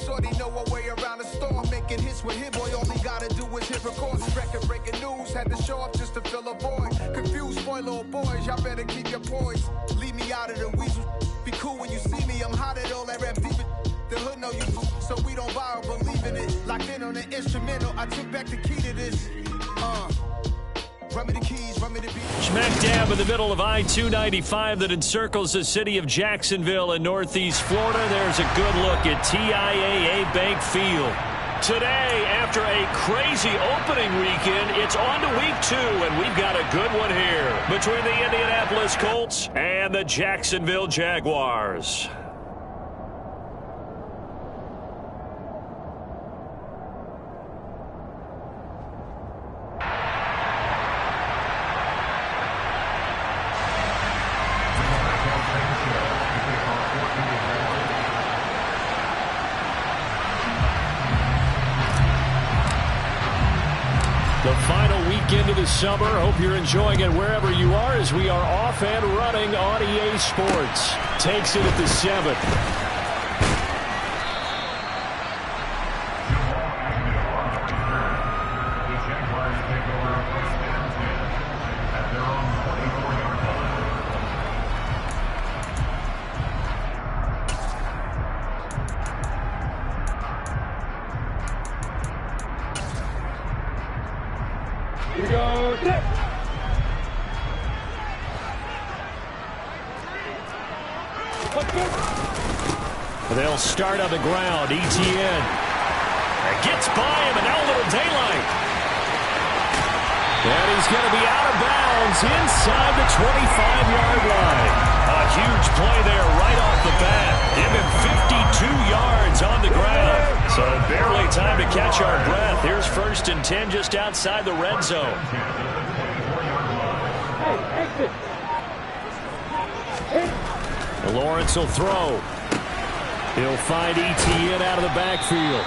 shorty know a way around the storm. Making hits with hit boy, all he gotta do is hit record. Record breaking news, had to show up just to fill a void. Confused, spoiled little boys, y'all better keep your poise. Leave me out of the weasel. Be cool when you see me, I'm hot at all that rap deep. The hood know you, so we don't borrow, believe in it. Locked in on the instrumental, I took back the key to this. Run me the keys, run me the beat. Smack dab in the middle of I-295 that encircles the city of Jacksonville in northeast Florida. There's a good look at TIAA Bank Field. Today, after a crazy opening weekend, it's on to week 2, and we've got a good one here between the Indianapolis Colts and the Jacksonville Jaguars. The final weekend of the summer. Hope you're enjoying it wherever you are as we are off and running on EA Sports. Takes it at the 7. They'll start on the ground. Etienne gets by him, and now a little daylight. And he's going to be out of bounds inside the 25-yard line. A huge play there right off the bat. Give him 52 yards on the ground. So barely time to catch our breath. Here's 1st and 10 just outside the red zone. Lawrence will throw. He'll find Etienne out of the backfield.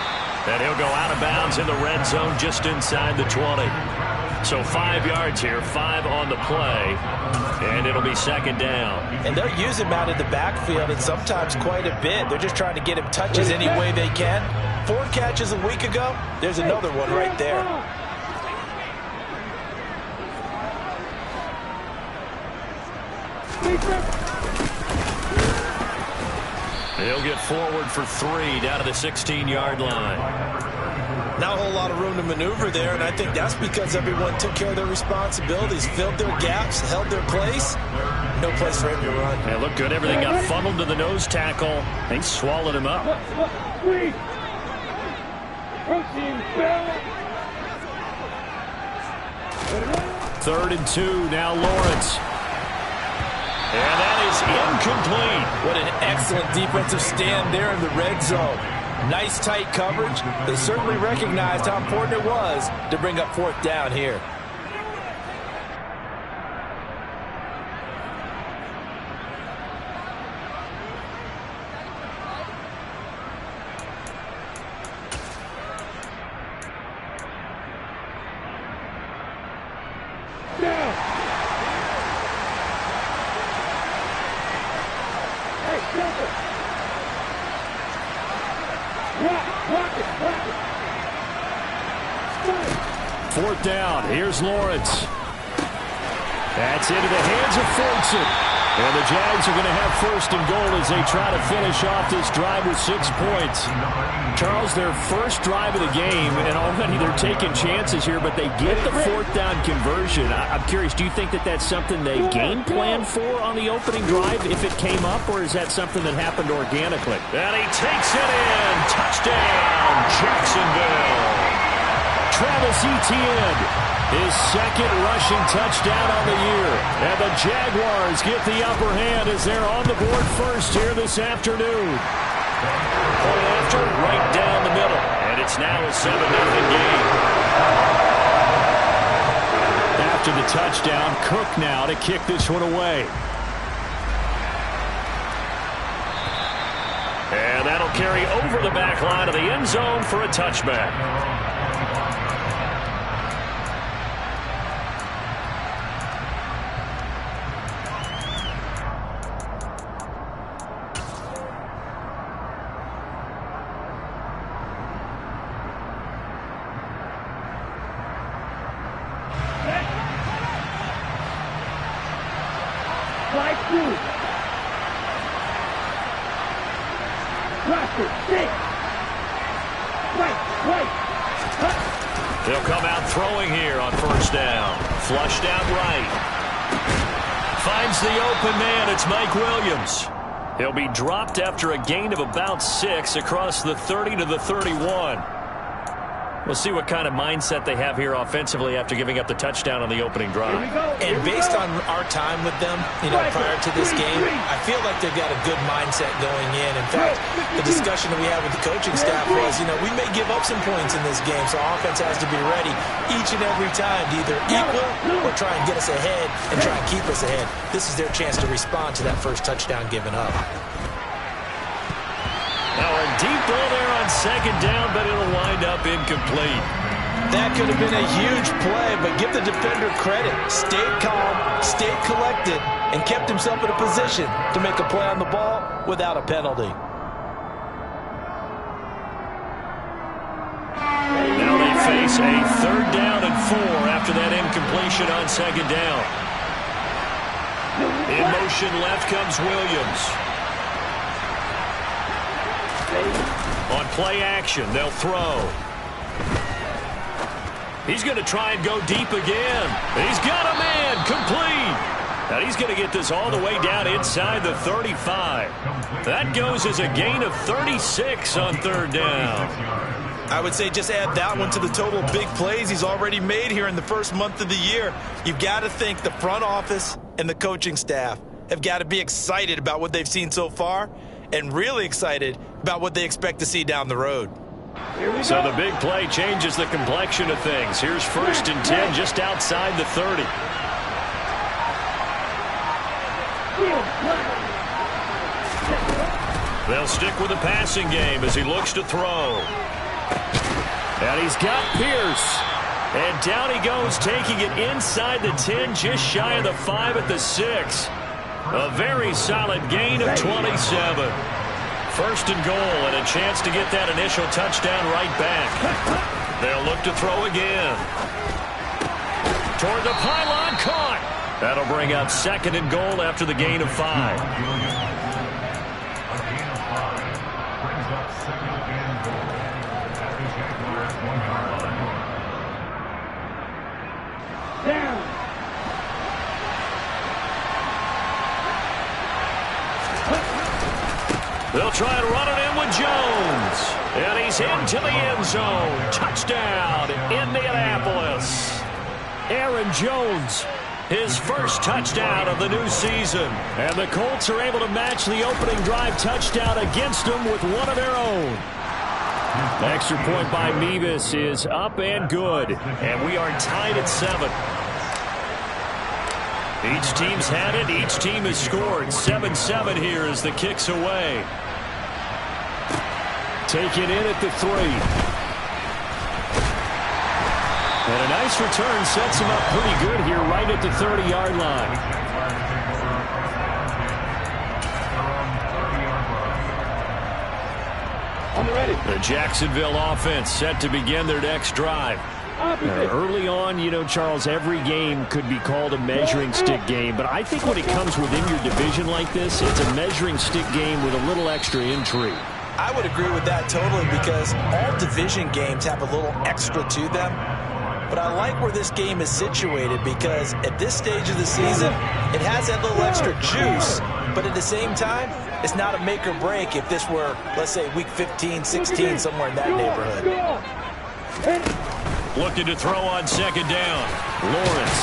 And he'll go out of bounds in the red zone just inside the 20. So 5 yards here, 5 on the play. And it'll be 2nd down. And they'll use him out of the backfield, and sometimes quite a bit. They're just trying to get him touches any way they can. 4 catches a week ago. There's another one right there. He'll get forward for 3 down to the 16-yard line. Not a whole lot of room to maneuver there, and I think that's because everyone took care of their responsibilities, filled their gaps, held their place. No place for him to run. Yeah, looked good. Everything got funneled to the nose tackle. They swallowed him up. 3rd and 2. Now Lawrence. And that is incomplete. What an excellent defensive stand there in the red zone. Nice tight coverage. They certainly recognized how important it was to bring up 4th down here. Fourth down. Here's Lawrence. That's into the hands of Fulton. And the Jags are going to have 1st and goal as they try to finish off this drive with 6 points. Charles, their first drive of the game, and already they're taking chances here, but they get the 4th down conversion. I'm curious, do you think that that's something they game plan for on the opening drive if it came up, or is that something that happened organically? And he takes it in. Touchdown, Jacksonville. Travis Etienne, his 2nd rushing touchdown on the year. And the Jaguars get the upper hand as they're on the board first here this afternoon. Point after, right down the middle. And it's now a 7-0 game. After the touchdown, Cook now to kick this one away. And that'll carry over the back line of the end zone for a touchback. They'll come out throwing here on first down. Flushed out right. Finds the open man. It's Mike Williams. He'll be dropped after a gain of about 6 across the 30 to the 31. We'll see what kind of mindset they have here offensively after giving up the touchdown on the opening drive. And based on our time with them, prior to this game, I feel like they've got a good mindset going in. In fact, the discussion that we had with the coaching staff was, we may give up some points in this game, so offense has to be ready each and every time to either equal or try and get us ahead and try and keep us ahead. This is their chance to respond to that first touchdown given up. Now a deep ball there on second down, but it'll wind up incomplete. That could have been a huge play, but give the defender credit. Stayed calm, stayed collected, and kept himself in a position to make a play on the ball without a penalty. Now they face a 3rd down and 4 after that incompletion on second down. In motion left comes Williams. On play action, they'll throw. He's going to try and go deep again. He's got a man, complete. Now he's going to get this all the way down inside the 35. That goes as a gain of 36 on 3rd down. I would say just add that one to the total of big plays he's already made here in the first month of the year. You've got to think the front office and the coaching staff have got to be excited about what they've seen so far and really excited about what they expect to see down the road. So the big play changes the complexion of things. Here's 1st and 10 just outside the 30. They'll stick with the passing game as he looks to throw. And he's got Pierce. And down he goes, taking it inside the 10, just shy of the 5 at the 6. A very solid gain of 27. 1st and goal and a chance to get that initial touchdown right back. They'll look to throw again. Toward the pylon, caught. That'll bring up 2nd and goal after the gain of 5. They'll try and run it in with Jones. And he's into the end zone. Touchdown, Indianapolis. Aaron Jones, his first touchdown of the new season. And the Colts are able to match the opening drive touchdown against them with one of their own. The extra point by Mevis is up and good. And we are tied at 7. Each team's had it. Each team has scored. 7-7 here as the kick's away. Taken in at the 3. And a nice return sets him up pretty good here right at the 30-yard line. The Jacksonville offense set to begin their next drive. Early on, Charles, every game could be called a measuring stick game. But I think when it comes within your division like this, it's a measuring stick game with a little extra intrigue. I would agree with that totally because all division games have a little extra to them. But I like where this game is situated because at this stage of the season, it has that little extra juice. But at the same time, it's not a make or break if this were, let's say, week 15, 16, somewhere in that neighborhood. Looking to throw on second down. Lawrence.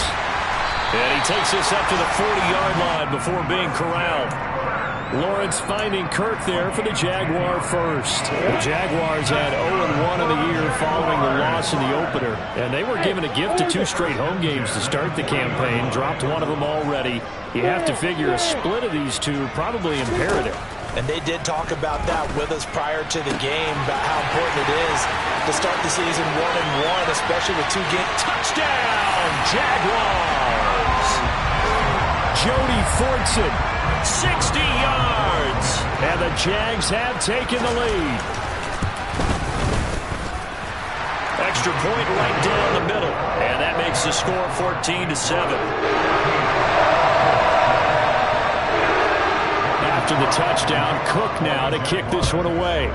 And he takes this up to the 40-yard line before being corralled. Lawrence finding Kirk there for the Jaguar first. The Jaguars had 0-1 in the year following the loss in the opener. And they were given a gift of 2 straight home games to start the campaign. Dropped one of them already. You have to figure a split of these two probably imperative. And they did talk about that with us prior to the game, about how important it is to start the season 1-1, especially with 2 games. Touchdown, Jaguars! Jody Fortson, 60 yards, and the Jags have taken the lead. Extra point right down the middle, and that makes the score 14-7. After the touchdown, Cook now to kick this one away.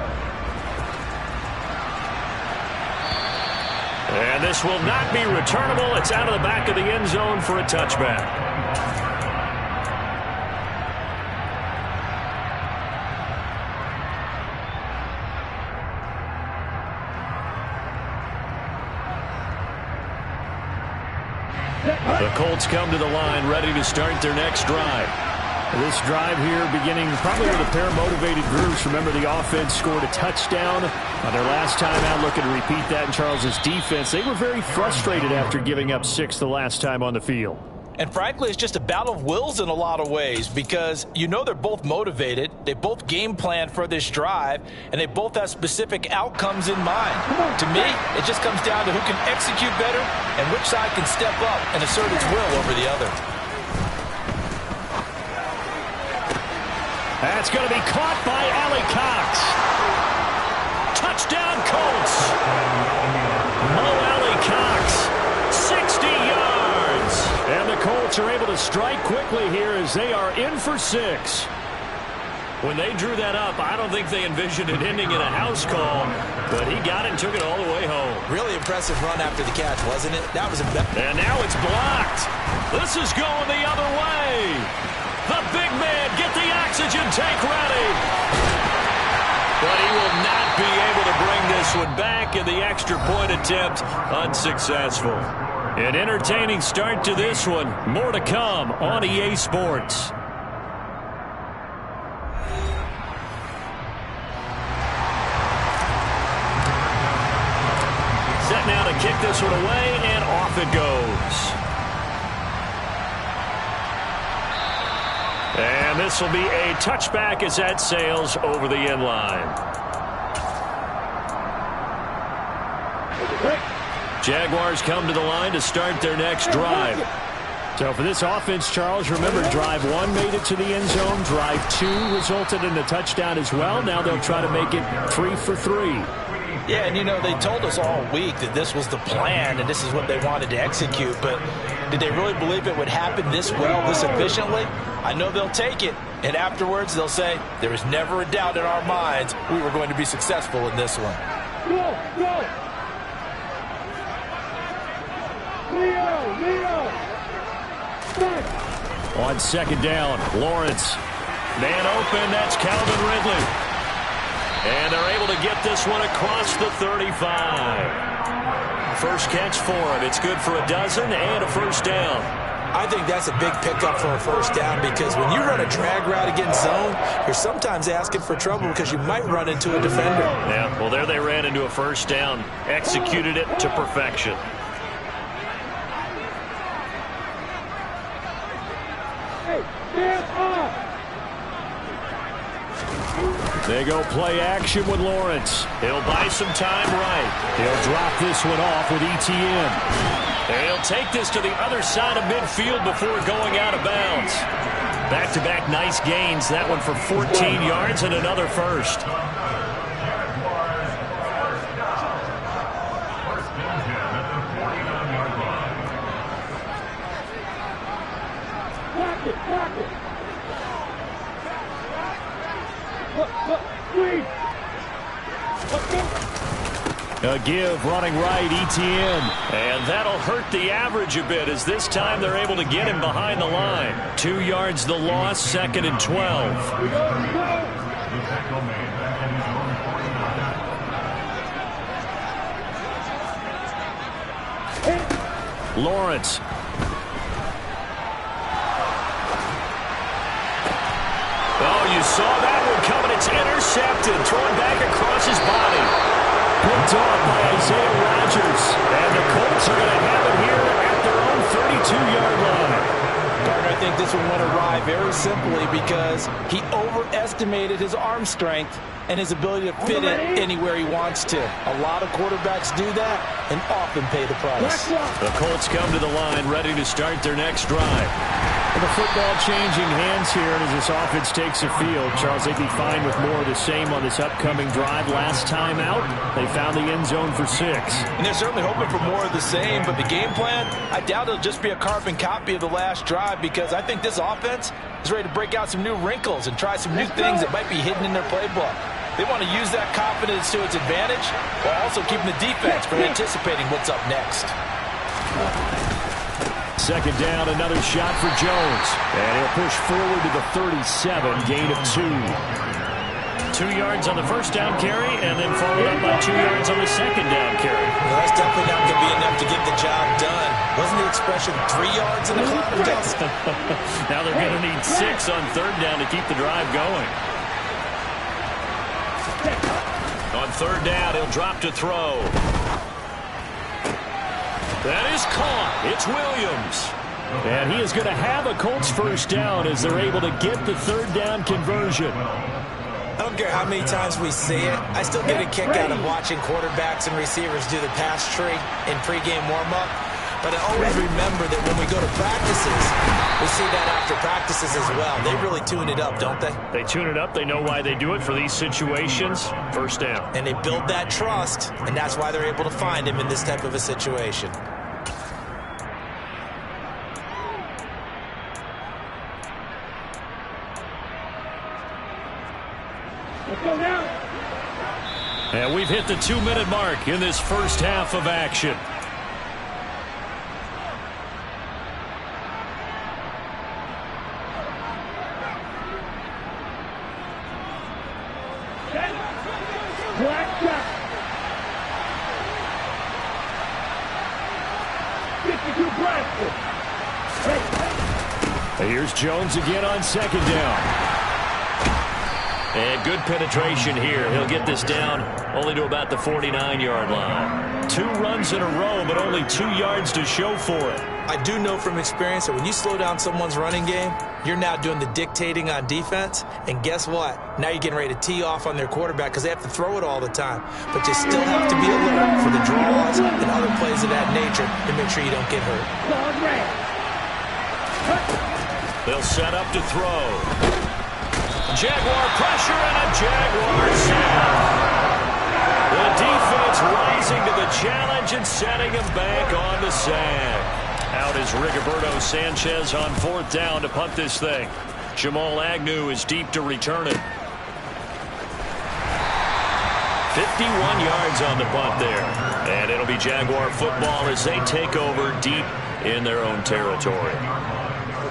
this will not be returnable. It's out of the back of the end zone for a touchback. The Colts come to the line ready to start their next drive. This drive here beginning probably with a pair of motivated groups. Remember, the offense scored a touchdown on their last time out, looking to repeat that in Charles's defense. They were very frustrated after giving up 6 the last time on the field. And frankly, it's just a battle of wills in a lot of ways because you know they're both motivated. They both game plan for this drive, and they both have specific outcomes in mind. To me, it just comes down to who can execute better and which side can step up and assert its will over the other. That's going to be caught by Ali Cox. Touchdown, Colts. Mo Ali Cox, 60 yards. And the Colts are able to strike quickly here as they are in for 6. When they drew that up, I don't think they envisioned it ending in a house call, but he got it and took it all the way home. Really impressive run after the catch, wasn't it? That was and now it's blocked. This is going the other way. The big man, get the oxygen tank ready. But he will not be able to bring this one back, and the extra point attempt unsuccessful. An entertaining start to this one. More to come on EA Sports. Set now to kick this one away, and off it goes. And this will be a touchback as that sails over the end line. Jaguars come to the line to start their next drive. So for this offense, Charles, remember, drive 1 made it to the end zone. Drive 2 resulted in a touchdown as well. Now they'll try to make it 3 for 3. Yeah, and you know, they told us all week that this was the plan and this is what they wanted to execute, but did they really believe it would happen this well, this efficiently? I know they'll take it, and afterwards they'll say, there was never a doubt in our minds we were going to be successful in this one. On second down, Lawrence. Man open, that's Calvin Ridley. And they're able to get this one across the 35. First catch for him. It's good for a dozen and a first down. I think that's a big pickup for a first down because when you run a drag route against zone, you're sometimes asking for trouble because you might run into a defender. Yeah, well, there they ran into a first down. Executed it to perfection. They go play action with Lawrence. He'll buy some time right. He'll drop this one off with ETN. He'll take this to the other side of midfield before going out of bounds. Back-to-back nice gains. That one for 14 yards and another first. A give running right, ETN. And that'll hurt the average a bit as this time they're able to get him behind the line. 2 yards the loss, 2nd and 12. Lawrence. Oh, you saw that one coming. It's intercepted. Thrown back across his body. Picked off by Isaiah Rodgers. And the Colts are going to have it here at their own 32-yard line. Gardner, I think this one went awry very simply because he overestimated his arm strength and his ability to fit it anywhere he wants to. A lot of quarterbacks do that and often pay the price. The Colts come to the line ready to start their next drive. And the football changing hands here, and as this offense takes the field, Charles, they'd be fine with more of the same on this upcoming drive. Last time out, they found the end zone for 6. And they're certainly hoping for more of the same, but the game plan, I doubt it'll just be a carbon copy of the last drive because I think this offense is ready to break out some new wrinkles and try some new things that might be hidden in their playbook. They want to use that confidence to its advantage while also keeping the defense from anticipating what's up next. Second down, another shot for Jones. And he'll push forward to the 37, gain of 2. 2 yards on the first down carry, and then followed up by 2 yards on the second down carry. Well, that's definitely not going to be enough to get the job done. Wasn't the expression 3 yards in a cloud of dust? Now they're going to need 6 on third down to keep the drive going. On third down, he'll drop to throw. That is caught. It's Williams. And he is going to have a Colts first down as they're able to get the third down conversion. I don't care how many times we see it. I still get a kick out of watching quarterbacks and receivers do the pass tree in pregame warm-up. But I always remember that when we go to practices, we see that after practices as well. They really tune it up, don't they? They tune it up. They know why they do it for these situations. First down. And they build that trust, and that's why they're able to find him in this type of a situation. And we've hit the 2-minute mark in this first half of action. Here's Jones again on second down. And good penetration here. He'll get this down only to about the 49-yard line. 2 runs in a row, but only 2 yards to show for it. I do know from experience that when you slow down someone's running game, you're now doing the dictating on defense. And guess what? Now you're getting ready to tee off on their quarterback because they have to throw it all the time. But you still have to be alert for the draws and other plays of that nature to make sure you don't get hurt. They'll set up to throw. Jaguar pressure and a Jaguar sack. The defense rising to the challenge and setting him back on the sack. Out is Rigoberto Sanchez on fourth down to punt this thing. Jamal Agnew is deep to return it. 51 yards on the punt there. And it'll be Jaguar football as they take over deep in their own territory.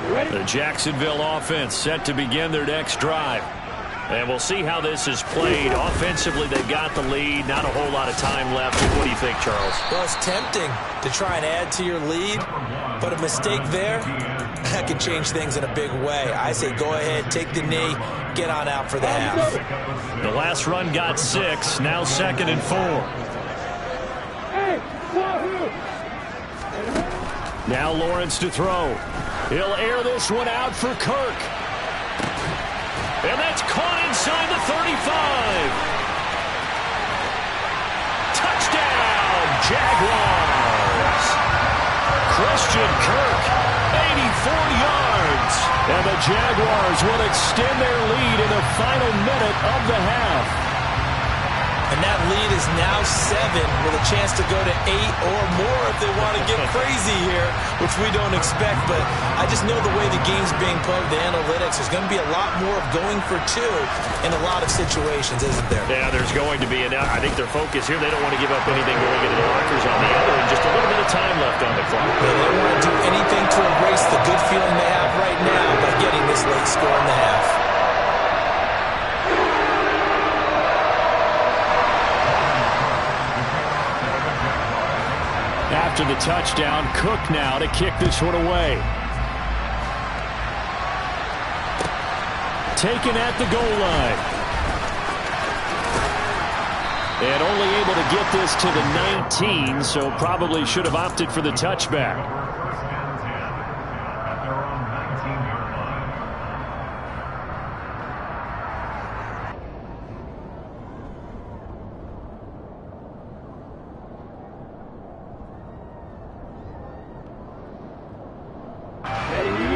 The Jacksonville offense set to begin their next drive. And we'll see how this is played. Offensively, they've got the lead. Not a whole lot of time left. What do you think, Charles? Well, it's tempting to try and add to your lead. But a mistake there, that can change things in a big way. I say go ahead, take the knee, get on out for the half. The last run got 6. Now 2nd and 4. Now Lawrence to throw. He'll air this one out for Kirk. And that's caught inside the 35. Touchdown, Jaguars. Christian Kirk, 84 yards. And the Jaguars will extend their lead in the final minute of the half. And that lead is now 7 with a chance to go to 8 or more if they want to get crazy here, which we don't expect. But I just know the way the game's being played, the analytics, there's going to be a lot more of going for 2 in a lot of situations, isn't there? Yeah, there's going to be. And I think their focus here, they don't want to give up anything going into the lockers on the other. And just a little bit of time left on the clock. They don't want to do anything to erase the good feeling they have right now by getting this late score in the half. After the touchdown, Cook now to kick this one away. Taken at the goal line. And only able to get this to the 19, so probably should have opted for the touchback.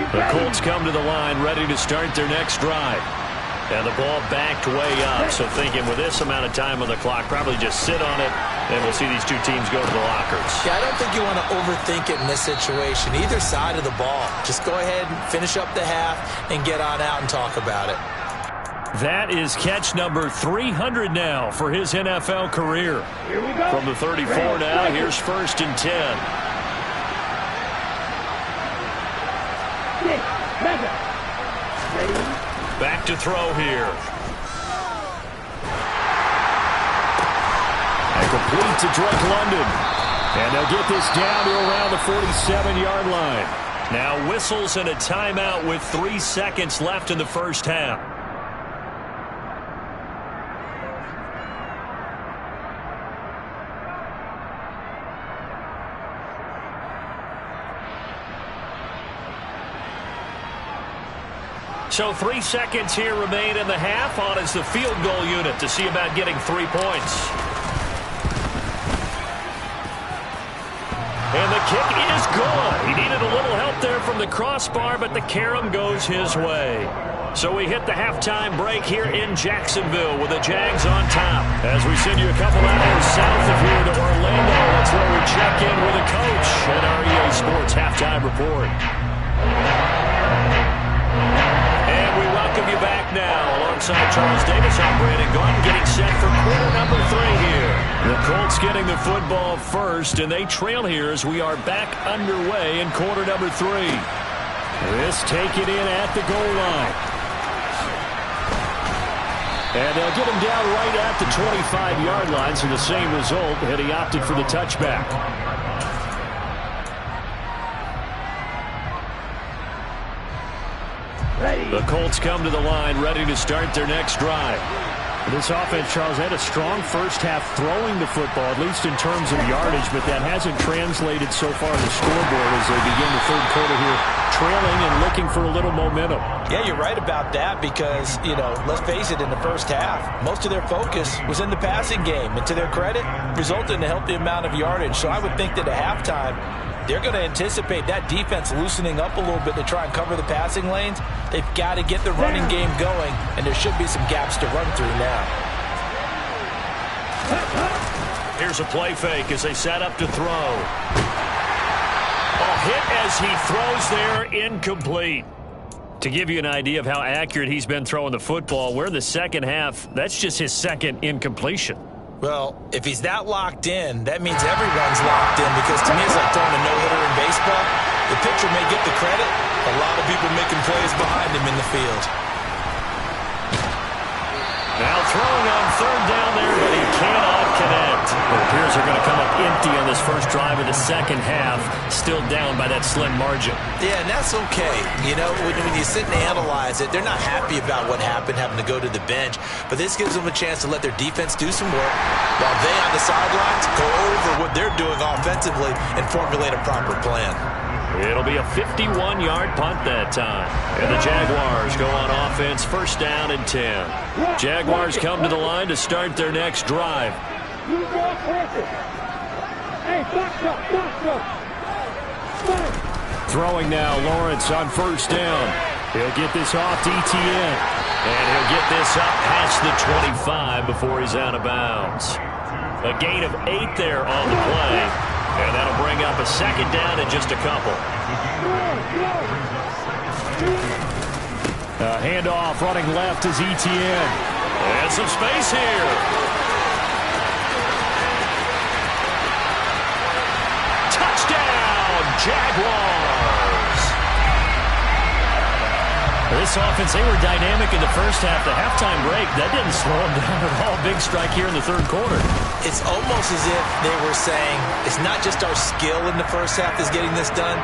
The Colts come to the line ready to start their next drive. And the ball backed way up. So thinking with this amount of time on the clock, probably just sit on it, and we'll see these two teams go to the lockers. Yeah, I don't think you want to overthink it in this situation. Either side of the ball. Just go ahead and finish up the half and get on out and talk about it. That is catch number 300 now for his NFL career. From the 34 now, here's 1st and 10. Back to throw here. And complete to Drake London. And they'll get this down to around the 47-yard line. Now whistles and a timeout with 3 seconds left in the first half. So 3 seconds here remain in the half. On is the field goal unit to see about getting 3 points. And the kick is good. He needed a little help there from the crossbar, but the carom goes his way. So we hit the halftime break here in Jacksonville with the Jags on top. As we send you a couple hours south of here to Orlando, that's where we check in with a coach at our EA Sports Halftime Report. We welcome you back now. Alongside Charles Davis, I'm Brandon Gaudin, getting set for quarter number 3 here. The Colts getting the football first, and they trail here as we are back underway in quarter number 3. This taken in at the goal line. And they'll get him down right at the 25-yard line, so the same result, and he opted for the touchback. The Colts come to the line, ready to start their next drive. This offense, Charles, had a strong first half throwing the football, at least in terms of yardage, but that hasn't translated so far in the scoreboard as they begin the third quarter here, trailing and looking for a little momentum. Yeah, you're right about that because, let's face it, in the first half, most of their focus was in the passing game. And to their credit, resulted in a healthy amount of yardage. So I would think that at halftime, they're going to anticipate that defense loosening up a little bit to try and cover the passing lanes. They've got to get the running game going, and there should be some gaps to run through now. Here's a play fake as they set up to throw. A hit as he throws there, incomplete. To give you an idea of how accurate he's been throwing the football, we're in the second half. That's just his second incompletion. Well, if he's that locked in, that means everyone's locked in because to me it's like throwing a no-hitter in baseball. The pitcher may get the credit. A lot of people making plays behind him in the field. Now throwing on third down there, but he cannot connect. It appears they're going to come up empty on this first drive of the second half, still down by that slim margin. Yeah, and that's okay. When you sit and analyze it, they're not happy about what happened, having to go to the bench. But this gives them a chance to let their defense do some work while they on the sidelines go over what they're doing offensively and formulate a proper plan. It'll be a 51-yard punt that time. And the Jaguars go on offense, first down and 10. Jaguars come to the line to start their next drive. Throwing now, Lawrence on first down. He'll get this off to Etienne. And he'll get this up past the 25 before he's out of bounds. A gain of 8 there on the play. And that'll bring up a second down and just a couple. Handoff running left is Etienne. And some space here. Touchdown, Jaguars. This offense, they were dynamic in the first half. The halftime break, that didn't slow them down at all. Big strike here in the third quarter. It's almost as if they were saying, it's not just our skill in the first half that's getting this done,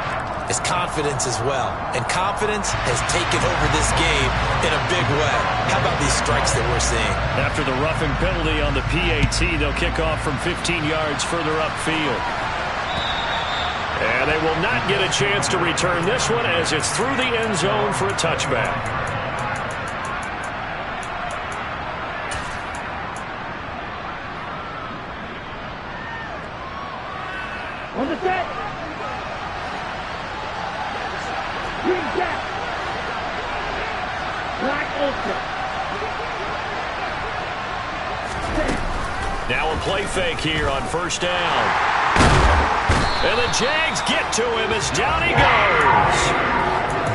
it's confidence as well. And confidence has taken over this game in a big way. How about these strikes that we're seeing? After the roughing penalty on the PAT, they'll kick off from 15 yards further upfield. And they will not get a chance to return this one as it's through the end zone for a touchback. On the set. Green jack. Black ultra. Now a play fake here on first down. And the Jags get to him as down he goes.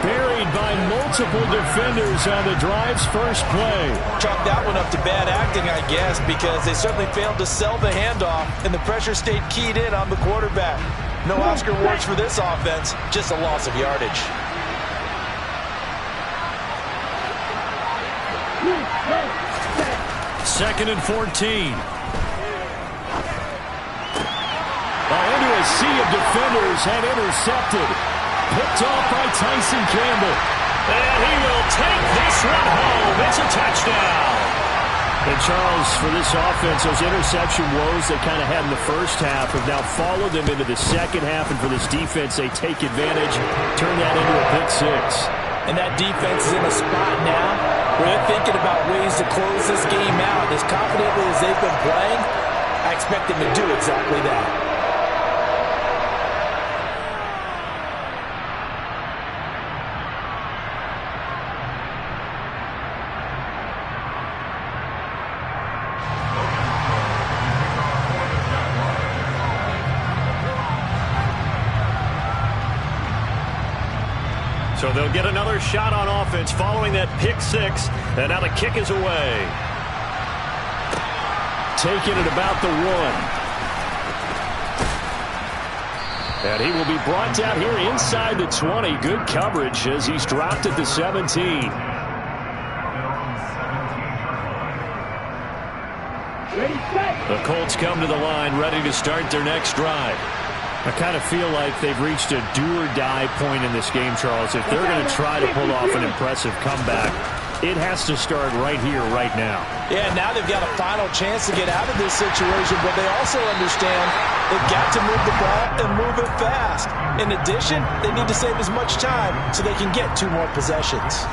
buried by multiple defenders on the drive's first play. Chalk that one up to bad acting, I guess, because they certainly failed to sell the handoff, and the pressure stayed keyed in on the quarterback. No Oscar awards for this offense, just a loss of yardage. Second and 14. Into a sea of defenders and intercepted. Picked off by Tyson Campbell. And he will take this one home. It's a touchdown. And Charles, for this offense, those interception woes they kind of had in the first half have now followed them into the second half. And for this defense, they take advantage, turn that into a pick six. And that defense is in a spot now where they're thinking about ways to close this game out. As confidently as they've been playing, I expect them to do exactly that. So they'll get another shot on offense following that pick six. And now the kick is away. Taking it about the 1. And he will be brought down here inside the 20. Good coverage as he's dropped at the 17. The Colts come to the line ready to start their next drive. I kind of feel like they've reached a do-or-die point in this game, Charles. If they're going to try to pull off an impressive comeback, it has to start right here, right now. Yeah, now they've got a final chance to get out of this situation, but they also understand they've got to move the ball and move it fast. In addition, they need to save as much time so they can get 2 more possessions.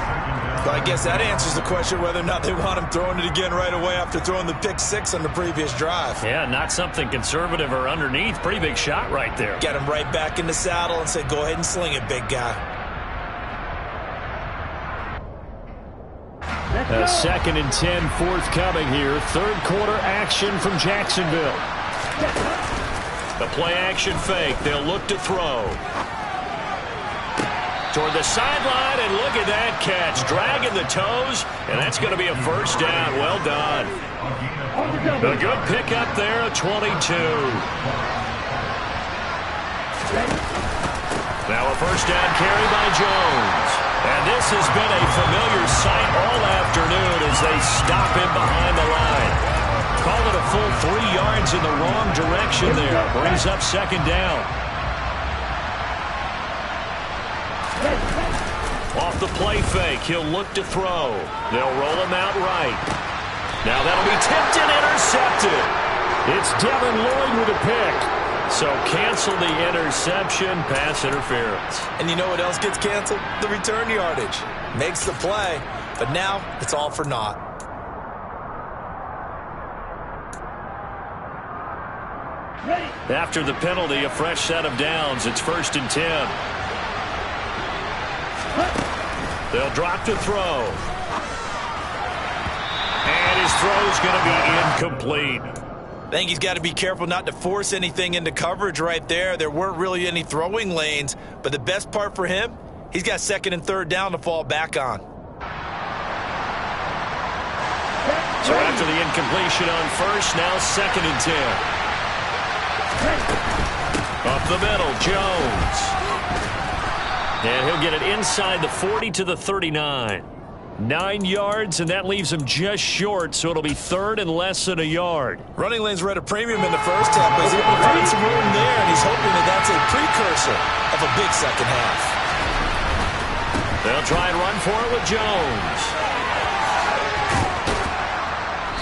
Well, I guess that answers the question whether or not they want him throwing it again right away after throwing the pick six on the previous drive. Yeah, not something conservative or underneath. Pretty big shot right there. Get him right back in the saddle and say, go ahead and sling it, big guy. A 2nd and 10 forthcoming here. Third quarter action from Jacksonville. The play action fake. They'll look to throw. Toward the sideline, and look at that catch. Dragging the toes, and that's going to be a first down. Well done. A good pickup there, a 22. Now a first down carry by Jones. And this has been a familiar sight all afternoon as they stop him behind the line. Call it a full 3 yards in the wrong direction there. Brings up second down. Off the play fake, he'll look to throw. They'll roll him out right. Now that'll be tipped and intercepted. It's Devin Lloyd with a pick. So cancel the interception, pass interference. And you know what else gets canceled? The return yardage. Makes the play, but now it's all for naught. After the penalty, a fresh set of downs. It's 1st and 10. They'll drop to throw. And his throw's going to be incomplete. I think he's got to be careful not to force anything into coverage right there. There weren't really any throwing lanes, but the best part for him, he's got 2nd and 3rd down to fall back on. So after the incompletion on 1st, now 2nd and 10. Up the middle, Jones. And he'll get it inside the 40 to the 39. 9 yards, and that leaves him just short, so it'll be 3rd and less than a yard. Running lanes were at a premium in the first half, but he's able to find some room there, and he's hoping that that's a precursor of a big second half. They'll try and run for it with Jones.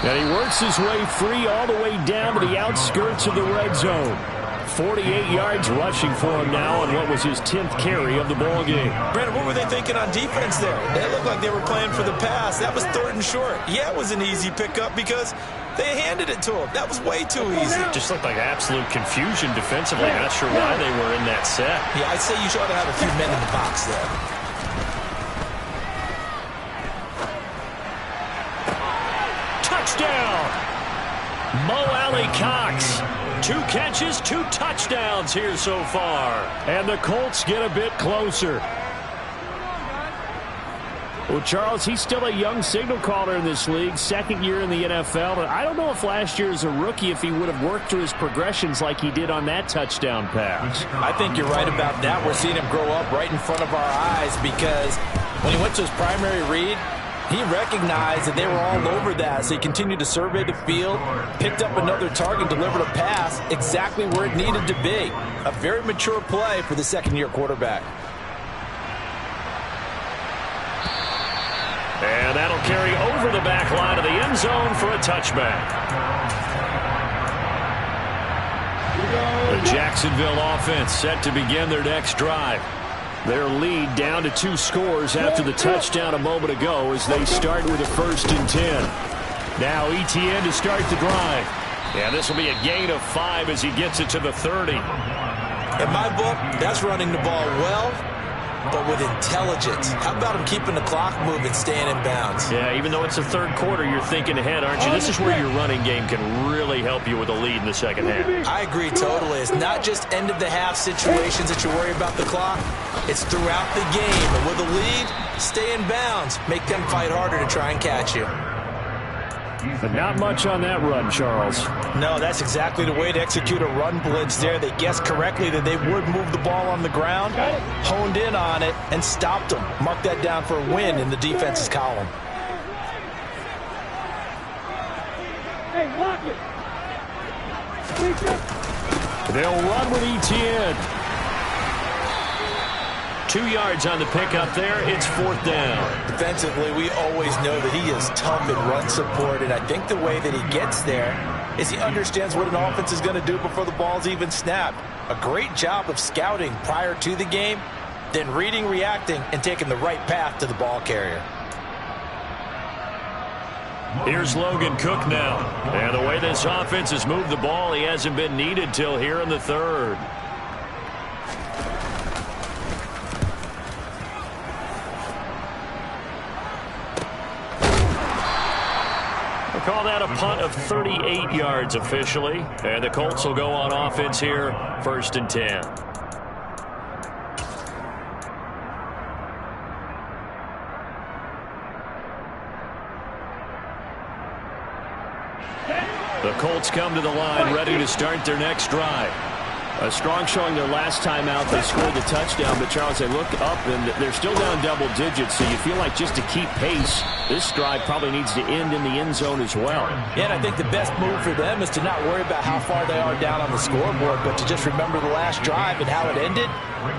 And he works his way free all the way down to the outskirts of the red zone. 48 yards rushing for him now on what was his 10th carry of the ball game. Brandon, what were they thinking on defense there? They looked like they were playing for the pass. That was 3rd and short. Yeah, it was an easy pickup because they handed it to him. That was way too easy. Just looked like absolute confusion defensively. Not sure why they were in that set. Yeah, I'd say you ought to have a few men in the box there. Touchdown! Mo Alley Cox. 2 catches, 2 touchdowns here so far. And the Colts get a bit closer. Well, Charles, he's still a young signal caller in this league, second year in the NFL. And I don't know if last year as a rookie if he would have worked through his progressions like he did on that touchdown pass. I think you're right about that. We're seeing him grow up right in front of our eyes because when he went to his primary read, he recognized that they were all over that, so he continued to survey the field, picked up another target, delivered a pass exactly where it needed to be. A very mature play for the second-year quarterback. And that'll carry over the back line of the end zone for a touchback. The Jacksonville offense set to begin their next drive. Their lead down to 2 scores after the touchdown a moment ago as they start with a 1st and 10. Now ETN to start the drive. And this will be a gain of 5 as he gets it to the 30. In my book, that's running the ball well, but with intelligence. How about him keeping the clock moving, staying in bounds? Yeah, even though it's the third quarter, you're thinking ahead, aren't you? This is where your running game can really help you with a lead in the second half. I agree totally. It's not just end-of-the-half situations that you worry about the clock. It's throughout the game. And with a lead, stay in bounds. Make them fight harder to try and catch you. But not much on that run, Charles. No, that's exactly the way to execute a run blitz there. They guessed correctly that they would move the ball on the ground, honed in on it, and stopped them. Mark that down for a win in the defense's column. Hey, lock it. They'll run with ETN. 2 yards on the pickup there. It's 4th down. Defensively, we always know that he is tough in run support, and I think the way that he gets there is he understands what an offense is going to do before the ball's even snapped. A great job of scouting prior to the game, then reading, reacting, and taking the right path to the ball carrier. Here's Logan Cook now. And the way this offense has moved the ball, he hasn't been needed till here in the 3rd. Call that a punt of 38 yards officially. And the Colts will go on offense here, 1st and 10. The Colts come to the line ready to start their next drive. A strong showing their last time out. They scored the touchdown, but Charles, they look up and they're still down double digits, so you feel like just to keep pace, this drive probably needs to end in the end zone as well. Yeah, and I think the best move for them is to not worry about how far they are down on the scoreboard, but to just remember the last drive and how it ended.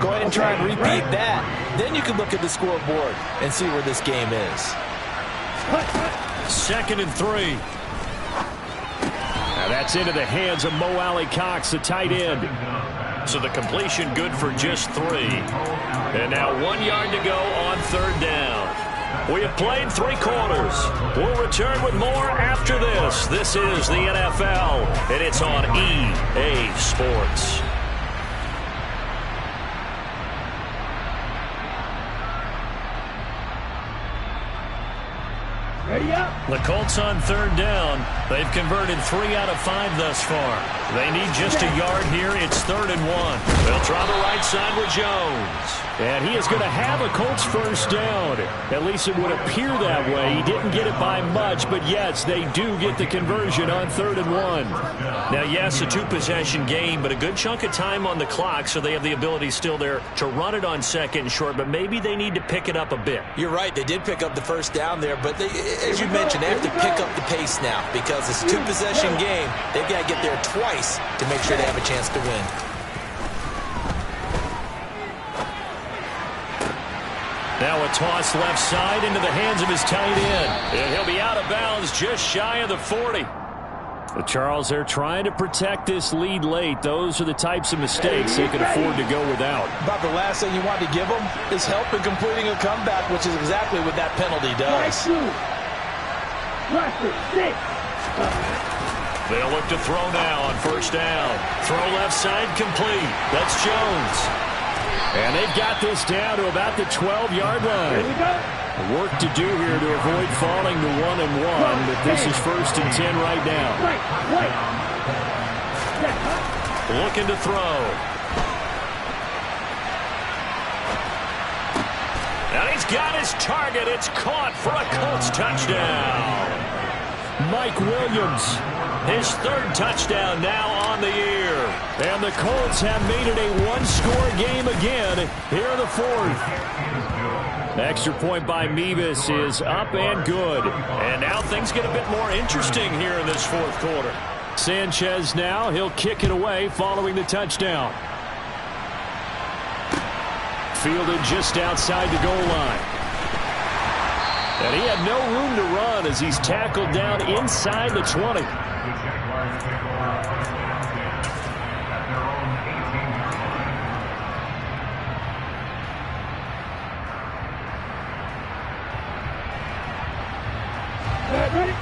Go ahead and try and repeat that. Then you can look at the scoreboard and see where this game is. 2nd and 3. Now that's into the hands of Mo Alley-Cox, the tight end. So the completion good for just 3. And now 1 yard to go on 3rd down. We have played 3 quarters. We'll return with more after this. This is the NFL, and it's on EA Sports. Ready up. The Colts on 3rd down. They've converted 3 out of 5 thus far. They need just a yard here. It's 3rd and 1. They'll try the right side with Jones. And he is going to have a Colts 1st down. At least it would appear that way. He didn't get it by much, but yes, they do get the conversion on 3rd and 1. Now, yes, a 2-possession game, but a good chunk of time on the clock, so they have the ability still there to run it on 2nd and short, but maybe they need to pick it up a bit. You're right. They did pick up the 1st down there, but as you mentioned, they have to pick up the pace now because it's a 2-possession game. They've got to get there twice to make sure they have a chance to win. Now a toss left side into the hands of his tight end. And he'll be out of bounds just shy of the 40. But Charles, they're trying to protect this lead late. Those are the types of mistakes they can afford to go without. About the last thing you want to give them is help in completing a comeback, which is exactly what that penalty does. They'll look to throw now on 1st down. Throw left side complete. That's Jones. And they've got this down to about the 12-yard line. Work to do here to avoid falling to 1-1, but this is 1st and 10 right now. Looking to throw. And he's got his target. It's caught for a Colts touchdown. Mike Williams, his third touchdown now on the year. And the Colts have made it a one-score game again here in the fourth. Extra point by Mevis is up and good. And now things get a bit more interesting here in this fourth quarter. Sanchez now, he'll kick it away following the touchdown. Fielded just outside the goal line. And he had no room to run as he's tackled down inside the 20.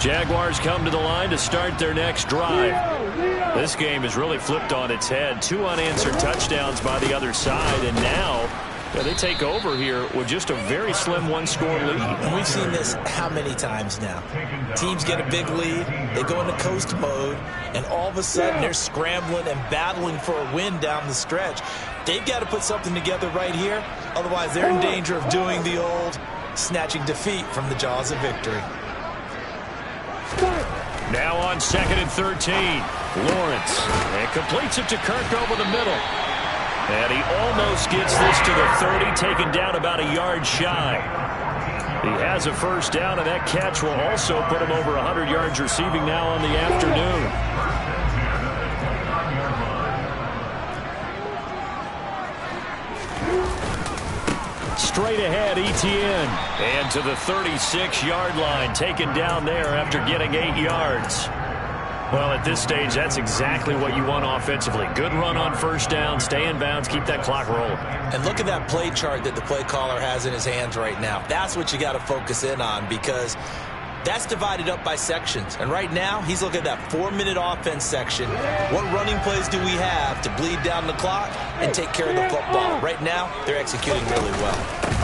Jaguars come to the line to start their next drive. This game has really flipped on its head. 2 unanswered touchdowns by the other side, and now they take over here with just a very slim one-score lead. And we've seen this how many times now? Teams get a big lead, they go into coast mode, and all of a sudden they're scrambling and battling for a win down the stretch. They've got to put something together right here, otherwise they're in danger of doing the old snatching defeat from the jaws of victory. Now on 2nd and 13, Lawrence, and completes it to Kirk over the middle. And he almost gets this to the 30, taken down about a yard shy. He has a first down, and that catch will also put him over 100 yards receiving now on the afternoon. Straight ahead, Etienne. And to the 36-yard line, taken down there after getting 8 yards. Well, at this stage, that's exactly what you want offensively. Good run on first down, stay in bounds, keep that clock rolling. And look at that play chart that the play caller has in his hands right now. That's what you got to focus in on, because that's divided up by sections. And right now, he's looking at that 4-minute offense section. What running plays do we have to bleed down the clock and take care of the football? Right now, they're executing really well.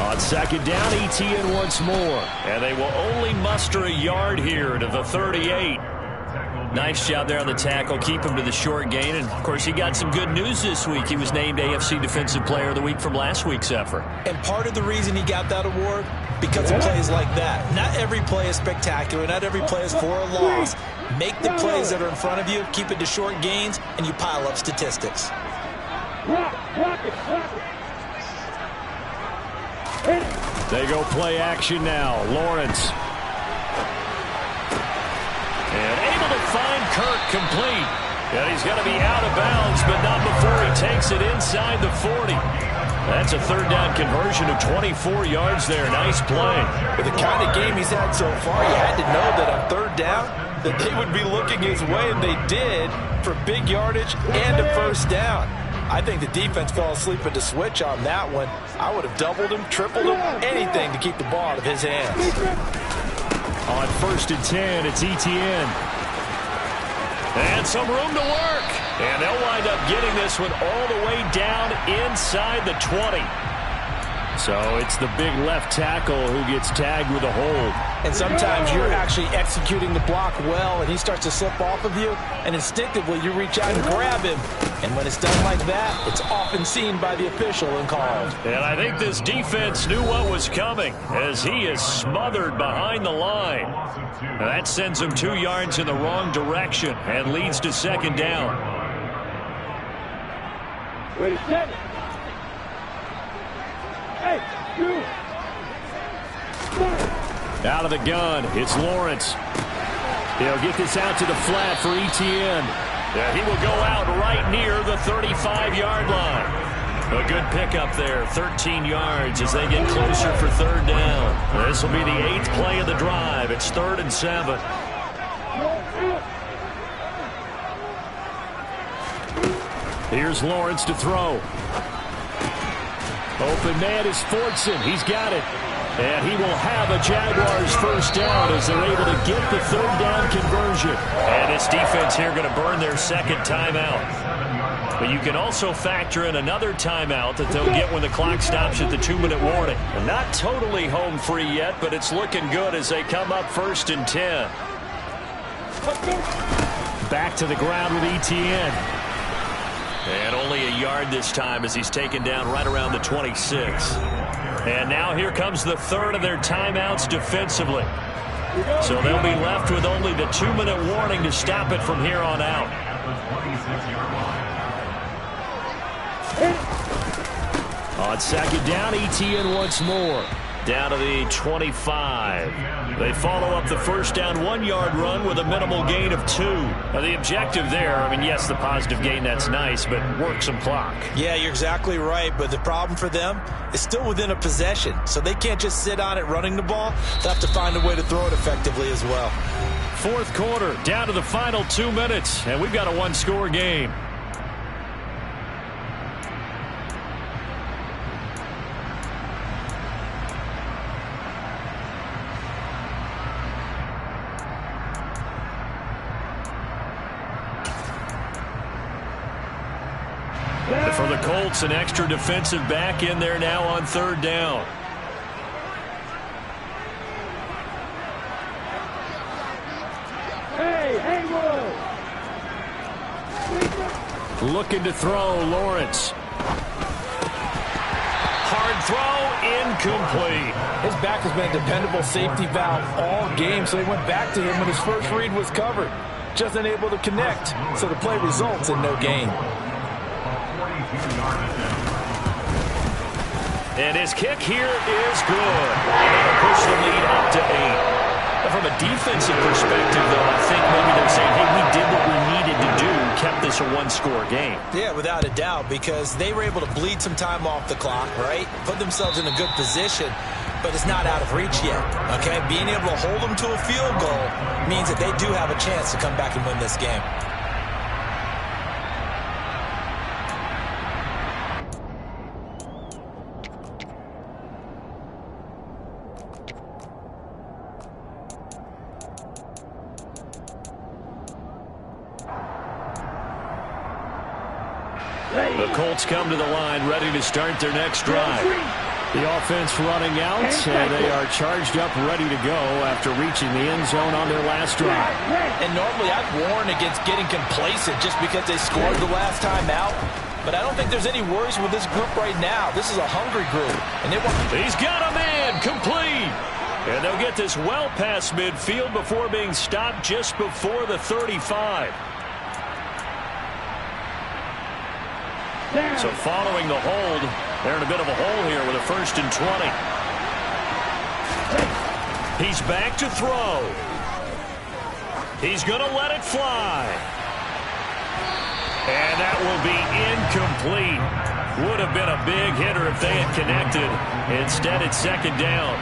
On 2nd down, Etienne once more. And they will only muster a yard here to the 38. Nice job there on the tackle. Keep him to the short gain. And, of course, he got some good news this week. He was named AFC Defensive Player of the Week from last week's effort. And part of the reason he got that award, because of plays like that. Not every play is spectacular. Not every play is for a loss. Make the plays that are in front of you, keep it to short gains, and you pile up statistics. They go play action now. Lawrence. And able to find Kirk complete. And he's going to be out of bounds, but not before he takes it inside the 40. That's a 3rd down conversion of 24 yards there. Nice play. With the kind of game he's had so far, you had to know that on 3rd down that they would be looking his way, and they did, for big yardage and a first down. I think the defense fell asleep at the switch on that one. I would have doubled him, tripled him, anything to keep the ball out of his hands. On 1st and 10, it's Etienne. And some room to work. And they'll wind up getting this one all the way down inside the 20. So it's the big left tackle who gets tagged with a hold. And sometimes you're actually executing the block well, and he starts to slip off of you, and instinctively you reach out and grab him. And when it's done like that, it's often seen by the official and called. And I think this defense knew what was coming, as he is smothered behind the line. Now that sends him 2 yards in the wrong direction and leads to 2nd down. Wait a second. Hey, you. Out of the gun, it's Lawrence. He'll get this out to the flat for Etienne. Yeah, he will go out right near the 35-yard line. A good pickup there, 13 yards as they get closer for 3rd down. This will be the 8th play of the drive. It's 3rd and 7. Here's Lawrence to throw. Open man is Fortson. He's got it. And he will have a Jaguars first down as they're able to get the 3rd down conversion. And this defense here going to burn their 2nd timeout. But you can also factor in another timeout that they'll get when the clock stops at the 2-minute warning. And not totally home free yet, but it's looking good as they come up 1st and 10. Back to the ground with Etienne. And only a yard this time as he's taken down right around the 26. And now here comes the third of their timeouts defensively. So they'll be left with only the 2-minute warning to stop it from here on out. On second down, ETN once more. Down to the 25. They follow up the first down 1-yard run with a minimal gain of 2. Now the objective there, I mean, yes, the positive gain, that's nice, but work some clock. Yeah, you're exactly right, but the problem for them is still within a possession, so they can't just sit on it running the ball. They have to find a way to throw it effectively as well. Fourth quarter, down to the final 2 minutes, and we've got a one-score game. For the Colts, an extra defensive back in there now on third down. Looking to throw, Lawrence. Hard throw, incomplete. His back has been a dependable safety valve all game, so he went back to him when his first read was covered. Just unable to connect, so the play results in no gain. And his kick here is good. And that'll push the lead up to 8. But from a defensive perspective, though, I think maybe they're saying, hey, we did what we needed to do, kept this a one-score game. Yeah, without a doubt, because they were able to bleed some time off the clock, right? Put themselves in a good position, but it's not out of reach yet, okay? Being able to hold them to a field goal means that they do have a chance to come back and win this game. The Colts come to the line, ready to start their next drive. The offense running out, and they are charged up, ready to go after reaching the end zone on their last drive. And normally I'd warn against getting complacent just because they scored the last time out. But I don't think there's any worries with this group right now. This is a hungry group. And he's got a man, complete. And they'll get this well past midfield before being stopped just before the 35. So following the hold, they're in a bit of a hole here with a 1st and 20. He's back to throw. He's going to let it fly. And that will be incomplete. Would have been a big hitter if they had connected. Instead, it's second down.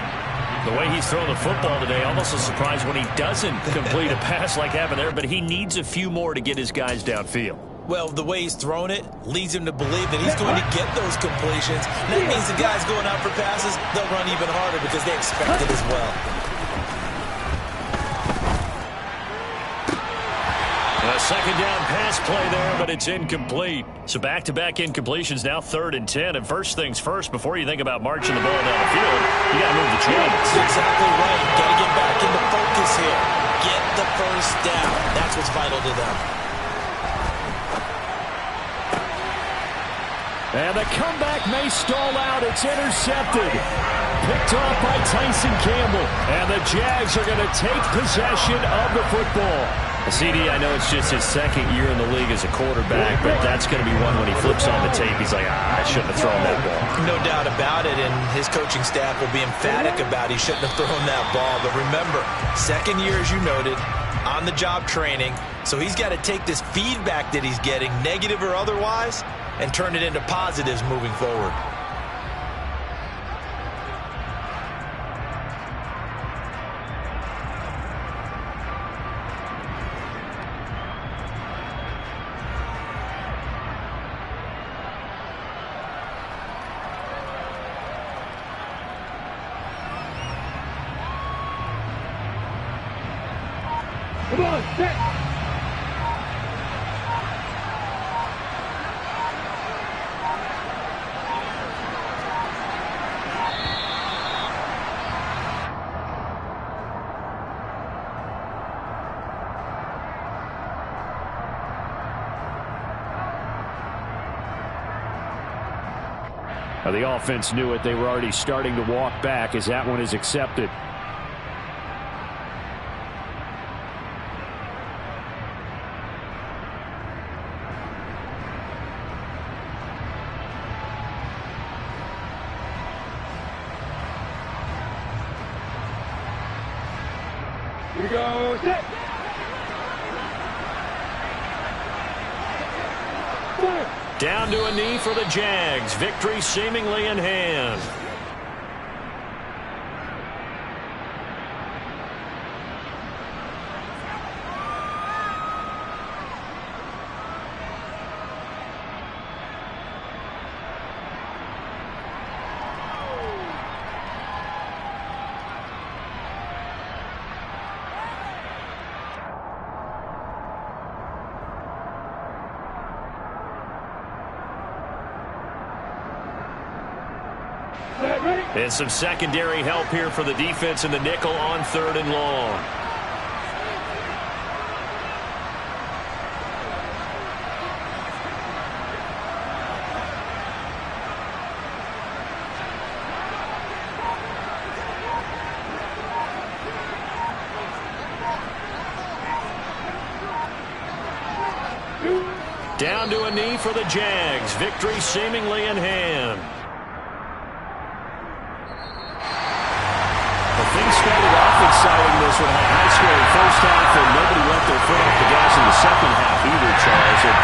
The way he's thrown the football today, almost a surprise when he doesn't complete a pass like happened there, but he needs a few more to get his guys downfield. Well, the way he's thrown it leads him to believe that he's going to get those completions. And that means the guys going out for passes, they'll run even harder because they expect it as well. A second down pass play there, but it's incomplete. So back-to-back incompletions, now 3rd and 10. And first things first, before you think about marching the ball down the field, you got to move the chains. Exactly right. Got to get back into focus here. Get the first down. That's what's vital to them. And the comeback may stall out. It's intercepted. Picked off by Tyson Campbell. And the Jags are going to take possession of the football. CD, I know it's just his second year in the league as a quarterback, but that's going to be one when he flips on the tape. He's like, I shouldn't have thrown that ball. No doubt about it, and his coaching staff will be emphatic about he shouldn't have thrown that ball. But remember, second year, as you noted, on-the-job training, so he's got to take this feedback that he's getting, negative or otherwise, and turn it into positives moving forward. Come on, set. The offense knew it. They were already starting to walk back as that one is accepted. Here we go, set. Fire. Down to a knee for the Jags. Victory seemingly in hand. And some secondary help here for the defense in the nickel on 3rd and long. Down to a knee for the Jags. Victory seemingly in hand. Things started off exciting this one. Had high scoring first half, and nobody let their foot off the gas in the second half either, Charles. And,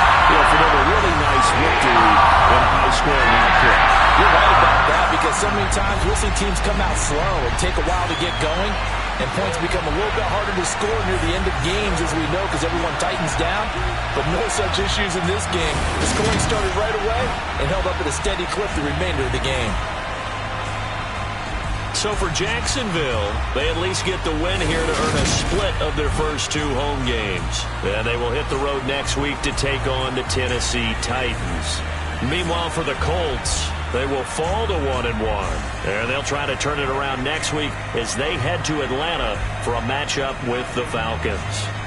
for them, a really nice victory in a high scoring output. You're right about that because so many times we'll see teams come out slow and take a while to get going, and points become a little bit harder to score near the end of games, as we know, because everyone tightens down. But no such issues in this game. The scoring started right away and held up at a steady clip the remainder of the game. So for Jacksonville, they at least get the win here to earn a split of their first 2 home games. And they will hit the road next week to take on the Tennessee Titans. Meanwhile, for the Colts, they will fall to 1-1. And they'll try to turn it around next week as they head to Atlanta for a matchup with the Falcons.